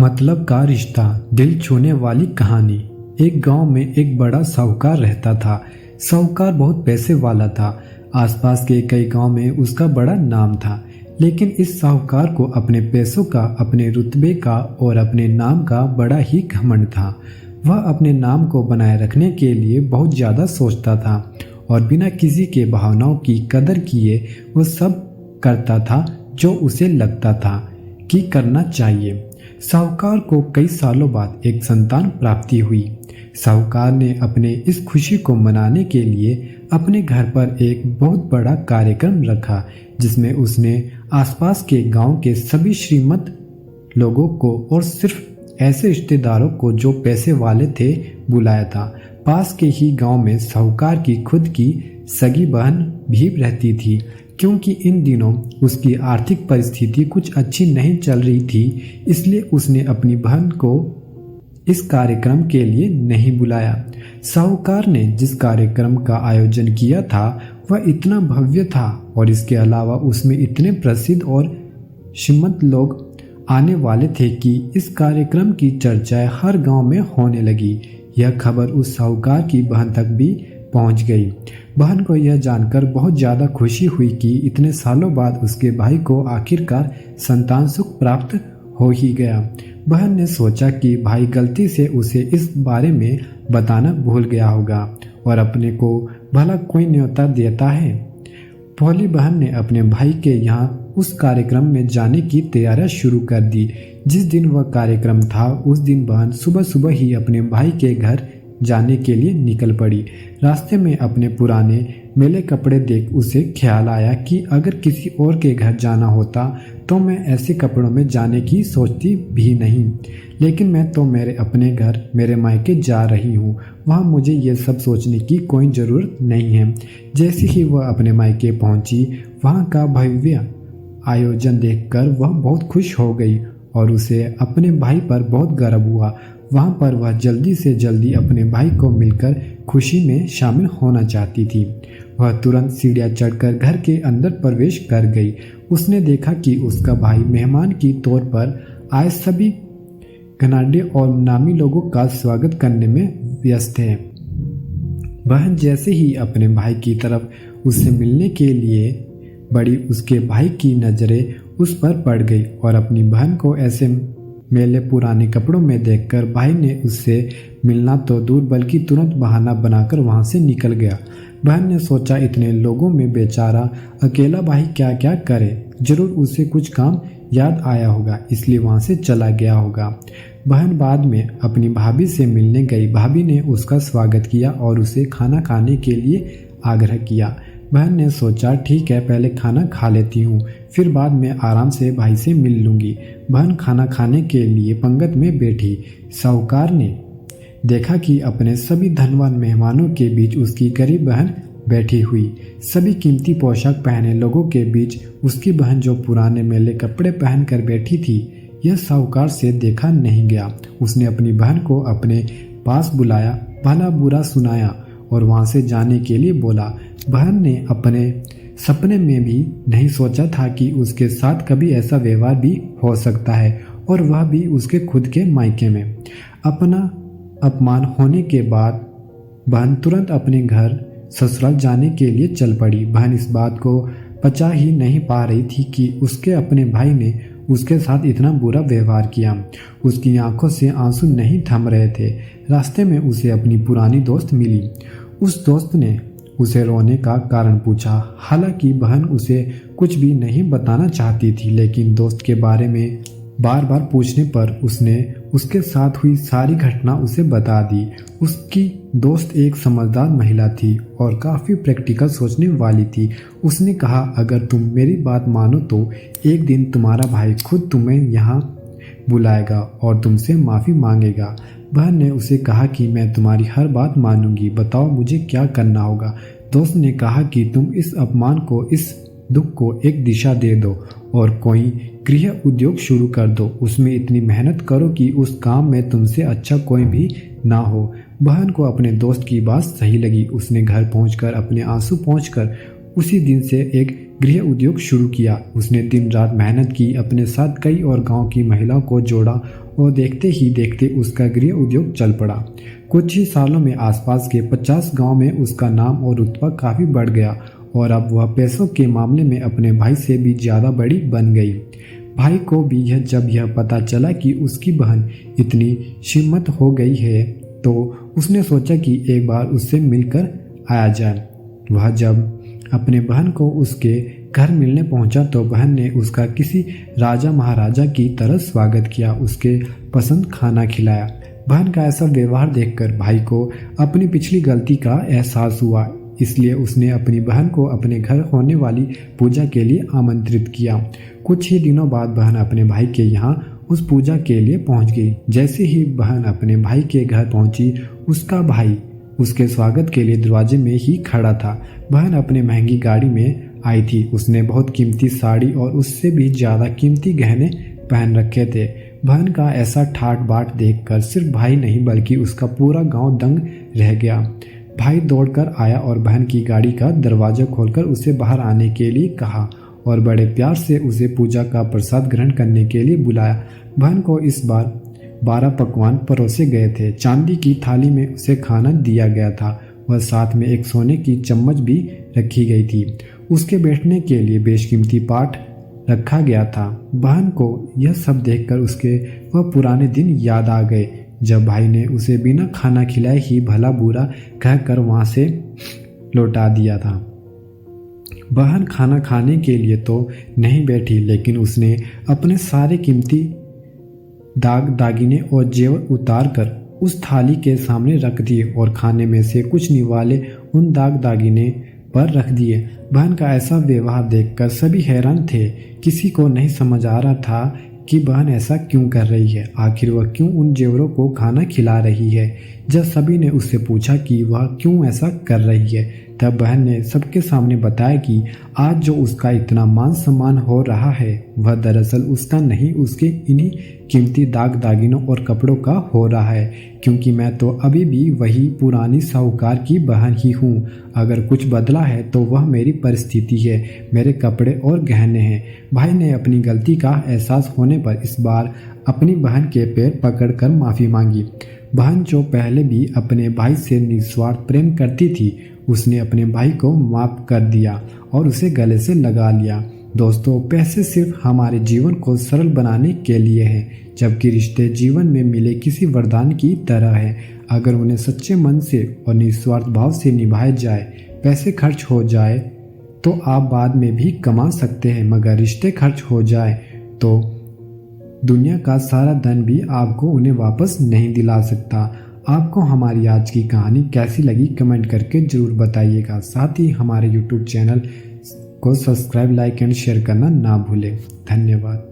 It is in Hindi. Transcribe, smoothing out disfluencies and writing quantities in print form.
मतलब का रिश्ता, दिल छूने वाली कहानी। एक गांव में एक बड़ा साहूकार रहता था। साहूकार बहुत पैसे वाला था। आसपास के कई गांव में उसका बड़ा नाम था। लेकिन इस साहूकार को अपने पैसों का, अपने रुतबे का और अपने नाम का बड़ा ही घमंड था। वह अपने नाम को बनाए रखने के लिए बहुत ज़्यादा सोचता था और बिना किसी के भावनाओं की कदर किए वो सब करता था जो उसे लगता था कि करना चाहिए। साहूकार को कई सालों बाद एक संतान प्राप्ति हुई। साहूकार ने अपने इस खुशी को मनाने के लिए अपने घर पर एक बहुत बड़ा कार्यक्रम रखा, जिसमें उसने आसपास के गांव के सभी श्रीमंत लोगों को और सिर्फ ऐसे रिश्तेदारों को जो पैसे वाले थे बुलाया था। पास के ही गांव में साहूकार की खुद की सगी बहन भी रहती थी। क्योंकि इन दिनों उसकी आर्थिक परिस्थिति कुछ अच्छी नहीं चल रही थी, इसलिए उसने अपनी बहन को इस कार्यक्रम के लिए नहीं बुलाया। साहूकार ने जिस कार्यक्रम का आयोजन किया था वह इतना भव्य था और इसके अलावा उसमें इतने प्रसिद्ध और श्रीमंत लोग आने वाले थे कि इस कार्यक्रम की चर्चाएं हर गांव में होने लगी। यह खबर उस साहूकार की बहन तक भी पहुंच गई। बहन को यह जानकर बहुत ज़्यादा खुशी हुई कि इतने सालों बाद उसके भाई को आखिरकार संतान सुख प्राप्त हो ही गया। बहन ने सोचा कि भाई गलती से उसे इस बारे में बताना भूल गया होगा और अपने को भला कोई न्योता देता है। भोली बहन ने अपने भाई के यहाँ उस कार्यक्रम में जाने की तैयारियां शुरू कर दी। जिस दिन वह कार्यक्रम था उस दिन बहन सुबह सुबह ही अपने भाई के घर जाने के लिए निकल पड़ी। रास्ते में अपने पुराने मैले कपड़े देख उसे ख्याल आया कि अगर किसी और के घर जाना होता तो मैं ऐसे कपड़ों में जाने की सोचती भी नहीं, लेकिन मैं तो मेरे अपने घर, मेरे मायके जा रही हूँ, वहाँ मुझे ये सब सोचने की कोई ज़रूरत नहीं है। जैसे ही वह अपने मायके पहुँची, वहाँ का भव्य आयोजन देखकर वह बहुत खुश हो गई और उसे अपने भाई पर बहुत गर्व हुआ। वहाँ पर वह जल्दी से जल्दी अपने भाई को मिलकर खुशी में शामिल होना चाहती थी। वह तुरंत सीढ़ियाँ चढ़कर घर के अंदर प्रवेश कर गई। उसने देखा कि उसका भाई मेहमान की तौर पर आए सभी घनाडे और नामी लोगों का स्वागत करने में व्यस्त है। बहन जैसे ही अपने भाई की तरफ उससे मिलने के लिए बढ़ी, उसके भाई की नज़रें उस पर पड़ गई और अपनी बहन को ऐसे मेले पुराने कपड़ों में देखकर भाई ने उससे मिलना तो दूर बल्कि तुरंत बहाना बनाकर वहां से निकल गया। बहन ने सोचा इतने लोगों में बेचारा अकेला भाई क्या क्या करे, जरूर उसे कुछ काम याद आया होगा, इसलिए वहां से चला गया होगा। बहन बाद में अपनी भाभी से मिलने गई। भाभी ने उसका स्वागत किया और उसे खाना खाने के लिए आग्रह किया। बहन ने सोचा ठीक है, पहले खाना खा लेती हूँ, फिर बाद में आराम से भाई से मिल लूँगी। बहन खाना खाने के लिए पंगत में बैठी। साहूकार ने देखा कि अपने सभी धनवान मेहमानों के बीच उसकी गरीब बहन बैठी हुई। सभी कीमती पोशाक पहने लोगों के बीच उसकी बहन जो पुराने मैले कपड़े पहन कर बैठी थी, यह साहूकार से देखा नहीं गया। उसने अपनी बहन को अपने पास बुलाया, भला बुरा सुनाया और वहाँ से जाने के लिए बोला। बहन ने अपने सपने में भी नहीं सोचा था कि उसके साथ कभी ऐसा व्यवहार भी हो सकता है, और वह भी उसके खुद के मायके में। अपना अपमान होने के बाद बहन तुरंत अपने घर ससुराल जाने के लिए चल पड़ी। बहन इस बात को पचा ही नहीं पा रही थी कि उसके अपने भाई ने उसके साथ इतना बुरा व्यवहार किया। उसकी आंखों से आंसू नहीं थम रहे थे। रास्ते में उसे अपनी पुरानी दोस्त मिली। उस दोस्त ने उसे रोने का कारण पूछा। हालांकि बहन उसे कुछ भी नहीं बताना चाहती थी, लेकिन दोस्त के बारे में बार बार पूछने पर उसने उसके साथ हुई सारी घटना उसे बता दी। उसकी दोस्त एक समझदार महिला थी और काफ़ी प्रैक्टिकल सोचने वाली थी। उसने कहा, अगर तुम मेरी बात मानो तो एक दिन तुम्हारा भाई खुद तुम्हें यहाँ बुलाएगा और तुमसे माफ़ी मांगेगा। बहन ने उसे कहा कि मैं तुम्हारी हर बात मानूंगी, बताओ मुझे क्या करना होगा। दोस्त ने कहा कि तुम इस अपमान को, इस दुख को एक दिशा दे दो और कोई गृह उद्योग शुरू कर दो। उसमें इतनी मेहनत करो कि उस काम में तुमसे अच्छा कोई भी ना हो। बहन को अपने दोस्त की बात सही लगी। उसने घर पहुंचकर अपने आंसू पोंछकर उसी दिन से एक गृह उद्योग शुरू किया। उसने दिन रात मेहनत की, अपने साथ कई और गांव की महिलाओं को जोड़ा और देखते ही देखते उसका गृह उद्योग चल पड़ा। कुछ ही सालों में आसपास के 50 गांव में उसका नाम और रुतबा काफ़ी बढ़ गया और अब वह पैसों के मामले में अपने भाई से भी ज़्यादा बड़ी बन गई। भाई को भी जब यह पता चला कि उसकी बहन इतनी श्रीमंत हो गई है तो उसने सोचा कि एक बार उससे मिलकर आया जाए। वह जब अपने बहन को उसके घर मिलने पहुंचा तो बहन ने उसका किसी राजा महाराजा की तरह स्वागत किया, उसके पसंद खाना खिलाया। बहन का ऐसा व्यवहार देखकर भाई को अपनी पिछली गलती का एहसास हुआ, इसलिए उसने अपनी बहन को अपने घर होने वाली पूजा के लिए आमंत्रित किया। कुछ ही दिनों बाद बहन अपने भाई के यहाँ उस पूजा के लिए पहुंच गई। जैसे ही बहन अपने भाई के घर पहुंची, उसका भाई उसके स्वागत के लिए दरवाजे में ही खड़ा था। बहन अपने महंगी गाड़ी में आई थी। उसने बहुत कीमती साड़ी और उससे भी ज़्यादा कीमती गहने पहन रखे थे। बहन का ऐसा ठाट बाट देखकर सिर्फ भाई नहीं बल्कि उसका पूरा गांव दंग रह गया। भाई दौड़कर आया और बहन की गाड़ी का दरवाजा खोलकर उसे बाहर आने के लिए कहा और बड़े प्यार से उसे पूजा का प्रसाद ग्रहण करने के लिए बुलाया। बहन को इस बार 12 पकवान परोसे गए थे। चांदी की थाली में उसे खाना दिया गया था। वह साथ में एक सोने की चम्मच भी रखी गई थी। उसके बैठने के लिए बेशकीमती पाट रखा गया था। बहन को यह सब देखकर उसके वह पुराने दिन याद आ गए जब भाई ने उसे बिना खाना खिलाए ही भला बुरा कहकर वहां से लौटा दिया था। बहन खाना खाने के लिए तो नहीं बैठी, लेकिन उसने अपने सारे कीमती दागिने और जेवर उतार कर उस थाली के सामने रख दिए और खाने में से कुछ निवाले उन दागिने पर रख दिए। बहन का ऐसा व्यवहार देखकर सभी हैरान थे। किसी को नहीं समझ आ रहा था कि बहन ऐसा क्यों कर रही है, आखिर वह क्यों उन जेवरों को खाना खिला रही है। जब सभी ने उससे पूछा कि वह क्यों ऐसा कर रही है, तब बहन ने सबके सामने बताया कि आज जो उसका इतना मान सम्मान हो रहा है वह दरअसल उसका नहीं, उसके इन्हीं कीमती दागिनों और कपड़ों का हो रहा है, क्योंकि मैं तो अभी भी वही पुरानी साहूकार की बहन ही हूँ। अगर कुछ बदला है तो वह मेरी परिस्थिति है, मेरे कपड़े और गहने हैं। भाई ने अपनी गलती का एहसास होने पर इस बार अपनी बहन के पैर पकड़कर माफ़ी मांगी। बहन जो पहले भी अपने भाई से निस्वार्थ प्रेम करती थी, उसने अपने भाई को माफ़ कर दिया और उसे गले से लगा लिया। दोस्तों, पैसे सिर्फ हमारे जीवन को सरल बनाने के लिए हैं, जबकि रिश्ते जीवन में मिले किसी वरदान की तरह हैं। अगर उन्हें सच्चे मन से और निस्वार्थ भाव से निभाया जाए, पैसे खर्च हो जाए तो आप बाद में भी कमा सकते हैं, मगर रिश्ते खर्च हो जाए तो दुनिया का सारा धन भी आपको उन्हें वापस नहीं दिला सकता। आपको हमारी आज की कहानी कैसी लगी कमेंट करके ज़रूर बताइएगा। साथ ही हमारे YouTube चैनल को सब्सक्राइब, लाइक एंड शेयर करना ना भूलें। धन्यवाद।